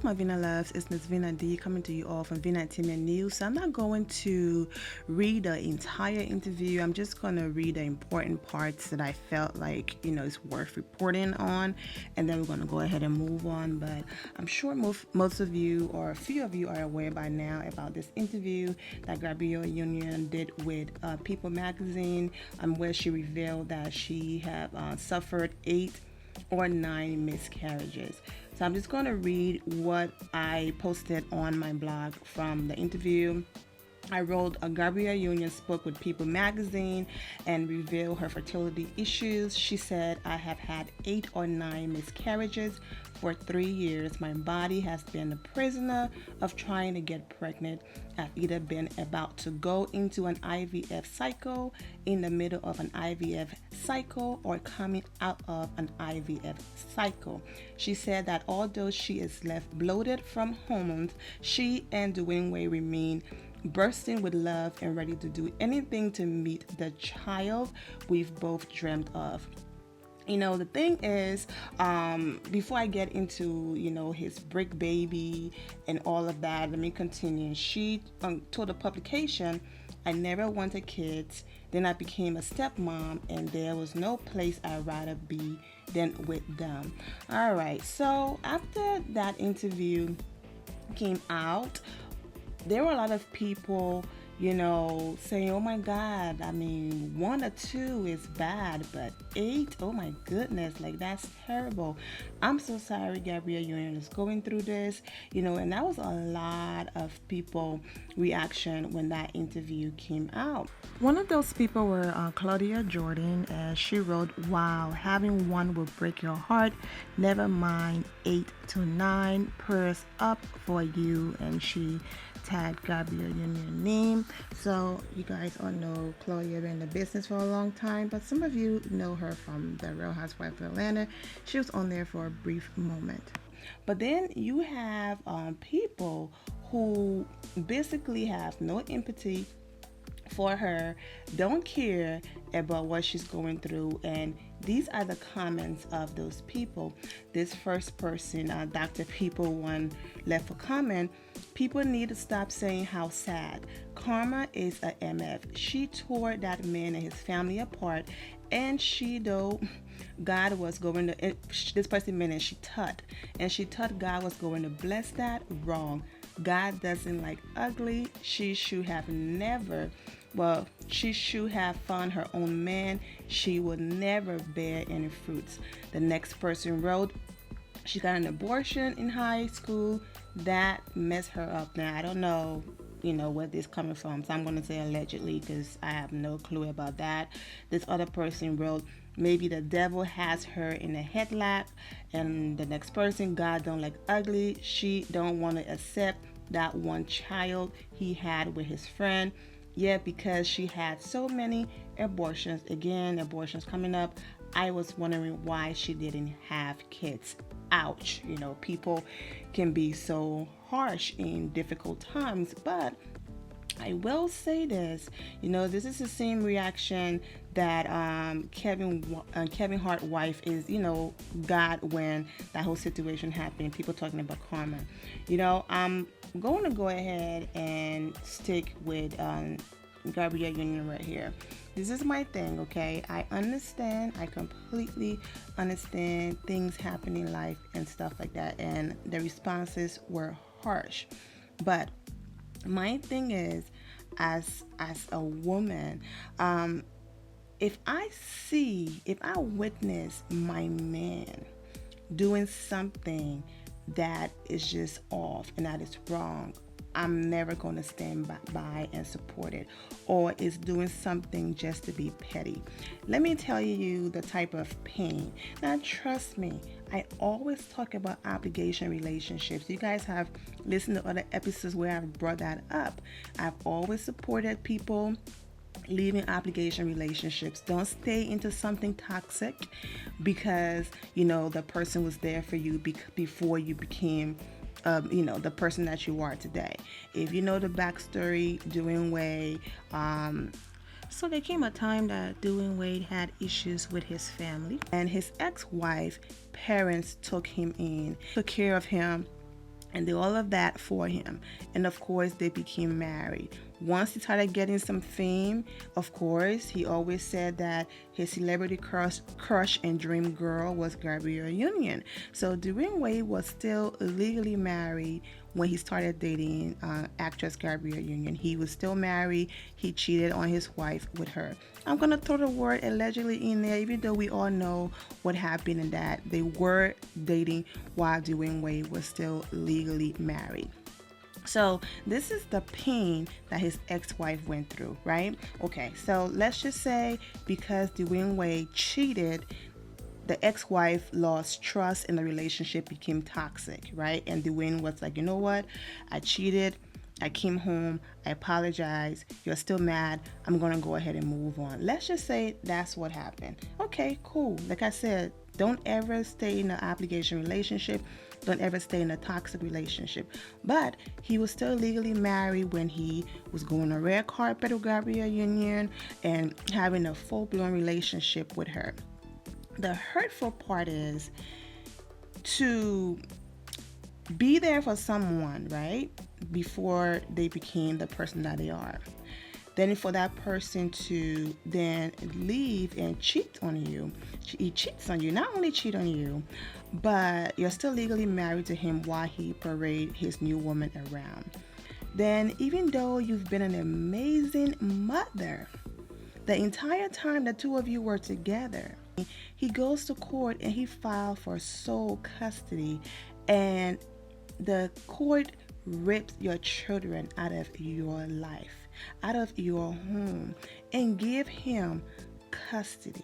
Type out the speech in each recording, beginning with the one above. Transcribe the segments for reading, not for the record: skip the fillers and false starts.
up, my Vina loves? It's Miss Vina D coming to you all from Vina Entertainment News. So I'm not going to read the entire interview. I'm just going to read the important parts that I felt like, is worth reporting on. And then we're going to go ahead and move on. But I'm sure most of you, or a few of you, are aware by now about this interview that Gabrielle Union did with People magazine, where she revealed that she had suffered 8 or 9 miscarriages. So I'm just going to read what I posted on my blog from the interview. I wrote, Gabrielle Union spoke with People magazine and revealed her fertility issues. She said, I have had 8 or 9 miscarriages for 3 years. My body has been a prisoner of trying to get pregnant. I've either been about to go into an IVF cycle, in the middle of an IVF cycle, or coming out of an IVF cycle. She said that although she is left bloated from hormones, she and Dwayne Wade remain bursting with love and ready to do anything to meet the child we've both dreamt of. The thing is, before I get into, his brick baby and all of that, let me continue. She told the publication, I never wanted kids. Then I became a stepmom, and there was no place I'd rather be than with them. All right, so after that interview came out, there were a lot of people, saying, oh my God, 1 or 2 is bad, but 8, oh my goodness, like that's terrible. I'm so sorry Gabrielle Union is going through this, and that was a lot of people reaction when that interview came out. One of those people were Claudia Jordan, and she wrote, wow, having 1 will break your heart, never mind 8 to 9, prayers up for you, and she tagged Gabrielle Union name. So you guys all know Chloe been in the business for a long time, but some of you know her from the Real Housewives of Atlanta. She was on there for a brief moment. But then you have people who basically have no empathy for her, don't care about what she's going through, and these are the comments of those people. This first person, Dr. People One, left a comment. People need to stop saying how sad. Karma is a MF. She tore that man and his family apart, and she though God was going to, this person meant she thought God was going to bless that. Wrong. God doesn't like ugly. She should have found her own man. She would never bear any fruits. The next person wrote, she got an abortion in high school. That messed her up. Now, I don't know, where this coming from. So I'm going to say allegedly because I have no clue about that. This other person wrote, maybe the devil has her in a headlock. And the next person, God don't like ugly. She don't want to accept that 1 child he had with his friend. Yeah, because she had so many abortions. Again, abortions coming up. I was wondering why she didn't have kids. Ouch. People can be so harsh in difficult times, but I will say this, this is the same reaction that Kevin Hart's wife is, got when that whole situation happened. People talking about karma. I'm going to go ahead and stick with Gabrielle Union right here. This is my thing, okay? I completely understand things happen in life and stuff like that, and the responses were harsh. But my thing is, as a woman, if I witness my man doing something that is just off and that is wrong, I'm never going to stand by and support it, or is doing something just to be petty. Let me tell you the type of pain. Now, trust me, I always talk about obligation relationships. You guys have listened to other episodes where I've brought that up. I've always supported people leaving obligation relationships. Don't stay into something toxic because, the person was there for you before you became the person that you are today. If you know the backstory, Dwayne Wade, so there came a time that Dwayne Wade had issues with his family, and his ex-wife parents took him in, took care of him, and did all of that for him. And of course, they became married. Once he started getting some fame, of course, he always said that his celebrity crush and dream girl was Gabrielle Union. So Dwayne Wade was still legally married when he started dating actress Gabrielle Union. He was still married. He cheated on his wife with her. I'm gonna throw the word allegedly in there, even though we all know what happened and that they were dating while Dwayne Wade was still legally married. So this is the pain that his ex-wife went through, right? Okay, so let's just say because Dwayne Wade cheated, the ex-wife lost trust and the relationship became toxic, right? And Dwayne was like, you know what? I cheated. I came home. I apologize. You're still mad. I'm going to go ahead and move on. Let's just say that's what happened. Okay, cool. Like I said, don't ever stay in an obligation relationship. Don't ever stay in a toxic relationship. But he was still legally married when he was going on red carpet with Gabrielle Union and having a full-blown relationship with her. The hurtful part is to be there for someone, right? Before they became the person that they are. Then for that person to then leave and cheat on you. He cheats on you. Not only cheat on you, but you're still legally married to him while he parades his new woman around. Then even though you've been an amazing mother, the entire time the two of you were together, he goes to court and he filed for sole custody, and the court rips your children out of your life, out of your home, and give him custody.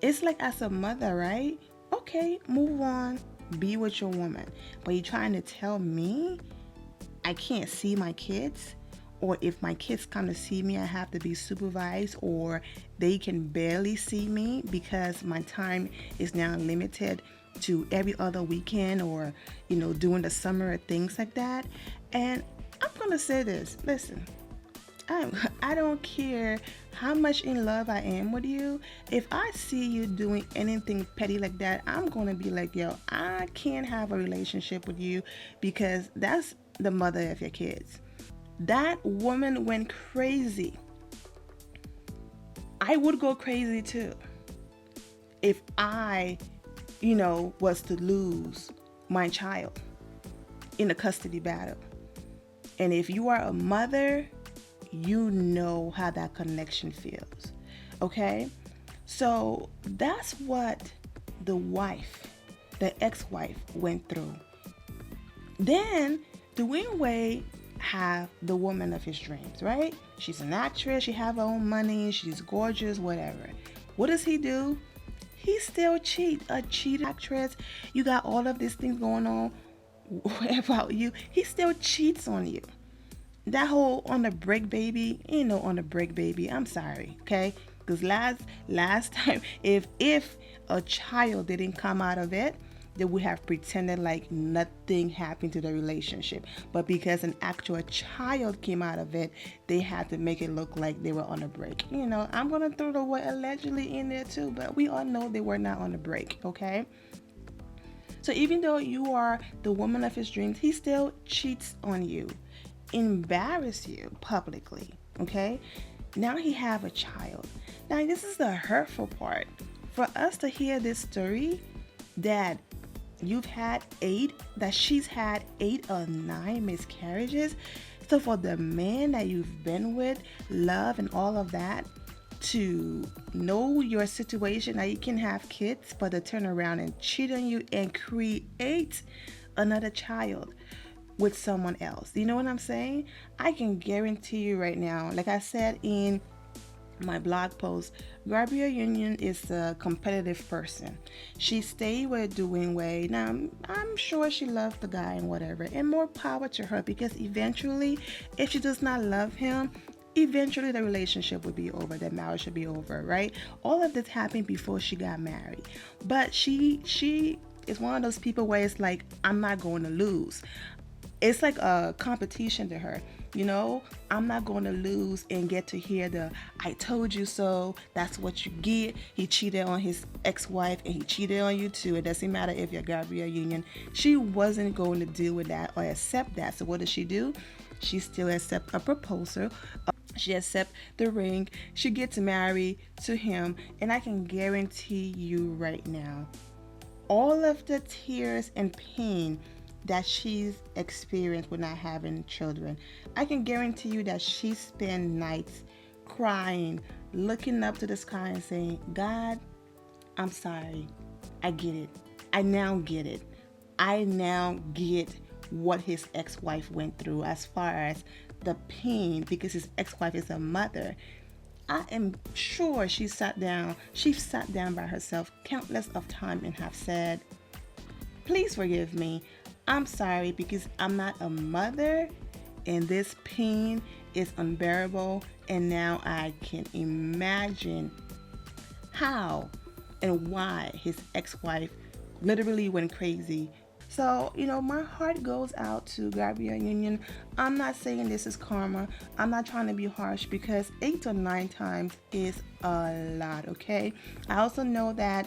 It's like, as a mother, right? Okay, move on, be with your woman. But you're trying to tell me I can't see my kids? Or if my kids come to see me, I have to be supervised, or they can barely see me because my time is now limited to every other weekend, or during the summer or things like that. And I'm gonna say this, listen, I don't care how much in love I am with you. If I see you doing anything petty like that, I'm gonna be like, yo, I can't have a relationship with you, because that's the mother of your kids. That woman went crazy. I would go crazy too if I was to lose my child in a custody battle. And if you are a mother, you know how that connection feels. Okay? So that's what the ex-wife went through. Then Dwayne Wade have the woman of his dreams, right? She's an actress, she have her own money, she's gorgeous, whatever. What does he do? He still cheats. A cheated actress. You got all of these things going on about you. He still cheats on you. That whole on the break baby, ain't no on the break baby. I'm sorry, okay? Because last time, if a child didn't come out of it, they would have pretended like nothing happened to the relationship. But because an actual child came out of it, they had to make it look like they were on a break. I'm going to throw the word allegedly in there too, but we all know they were not on a break, okay? So even though you are the woman of his dreams, he still cheats on you, embarrass you publicly, okay? Now he have a child. Now this is the hurtful part. For us to hear this story that she's had 8 or 9 miscarriages. So for the man that you've been with, love and all of that, to know your situation, that you can have kids, but to turn around and cheat on you and create another child with someone else. You know what I'm saying? I can guarantee you right now, like I said in my blog post, Gabrielle Union is a competitive person. She stayed with Dwayne Wade. Now, I'm sure she loved the guy and whatever, and more power to her, because eventually, if she does not love him, eventually the relationship would be over, the marriage should be over, right? All of this happened before she got married. But she is one of those people where it's like, I'm not going to lose. It's like a competition to her. You know, I'm not going to lose and get to hear the "I told you so." That's what you get. He cheated on his ex-wife, and he cheated on you too. It doesn't matter if you're Gabrielle Union. She wasn't going to deal with that or accept that. So what does she do? She still accept a proposal. She accept the ring. She gets married to him, and I can guarantee you right now, all of the tears and pain that she's experienced with not having children, I can guarantee you that she spent nights crying, looking up to the sky and saying, God, I'm sorry. I get it. I now get it. I now get what his ex-wife went through as far as the pain, because his ex-wife is a mother. I am sure she sat down by herself countless of time and have said, please forgive me. I'm sorry because I'm not a mother and this pain is unbearable, and now I can imagine how and why his ex-wife literally went crazy. So, my heart goes out to Gabrielle Union. I'm not saying this is karma. I'm not trying to be harsh, because 8 or 9 times is a lot, okay? I also know that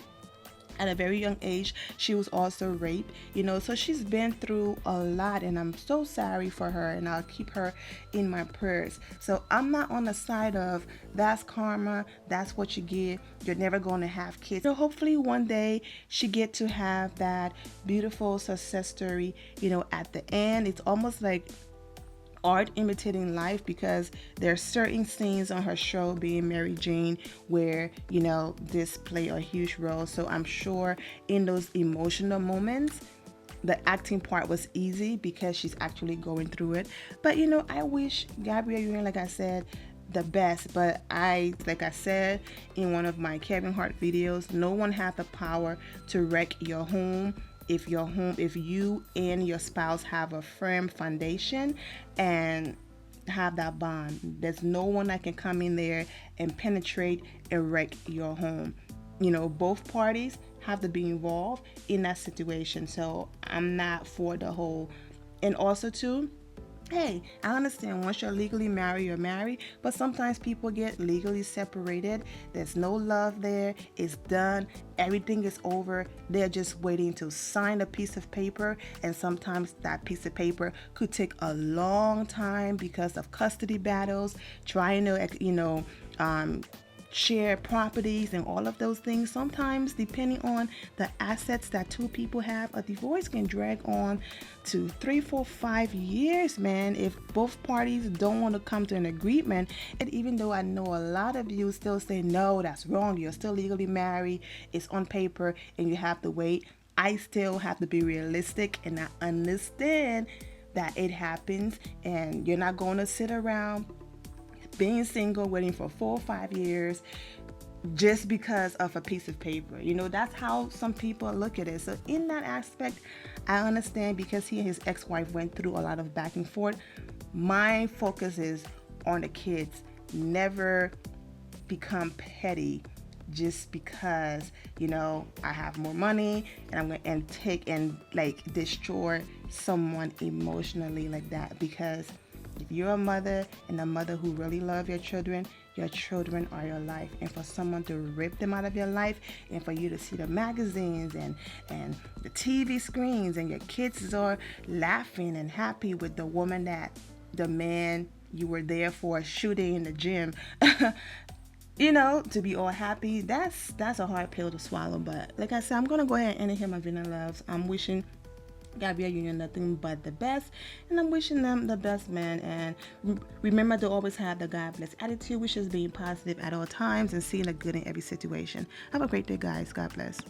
at a very young age she was also raped, so she's been through a lot, and I'm so sorry for her, and I'll keep her in my prayers. So I'm not on the side of that's karma, that's what you get, you're never going to have kids. So hopefully one day she get to have that beautiful success story. At the end, it's almost like art imitating life, because there are certain scenes on her show, being Mary Jane, where this play a huge role. So I'm sure in those emotional moments the acting part was easy because she's actually going through it. But I wish Gabrielle Union, like I said, the best. But like I said in one of my Kevin Hart videos, no one has the power to wreck your home. If you and your spouse have a firm foundation and have that bond, there's no one that can come in there and penetrate and wreck your home. Both parties have to be involved in that situation. So I'm not for the whole. And also too, hey, I understand once you're legally married, you're married, but sometimes people get legally separated. There's no love there. It's done. Everything is over. They're just waiting to sign a piece of paper, and sometimes that piece of paper could take a long time because of custody battles, trying to, share properties and all of those things. Sometimes, depending on the assets that two people have, a divorce can drag on to 3, 4, 5 years, man, if both parties don't want to come to an agreement. And even though I know a lot of you still say, no, that's wrong, you're still legally married, it's on paper, and you have to wait, I still have to be realistic, and I understand that it happens, and you're not going to sit around being single, waiting for 4 or 5 years just because of a piece of paper. That's how some people look at it. So in that aspect, I understand, because he and his ex-wife went through a lot of back and forth. My focus is on the kids. Never become petty just because I have more money, and I'm going to take and destroy someone emotionally like that. Because if you're a mother, and a mother who really loves your children are your life. And for someone to rip them out of your life, and for you to see the magazines and the TV screens, and your kids are laughing and happy with the man you were there for shooting in the gym, to be all happy, that's a hard pill to swallow. But like I said, I'm going to go ahead and end here my Vina Loves. I'm wishing Gabrielle Union nothing but the best, and I'm wishing them the best, man. And remember to always have the God bless attitude, which is being positive at all times and seeing the good in every situation. Have a great day, guys. God bless.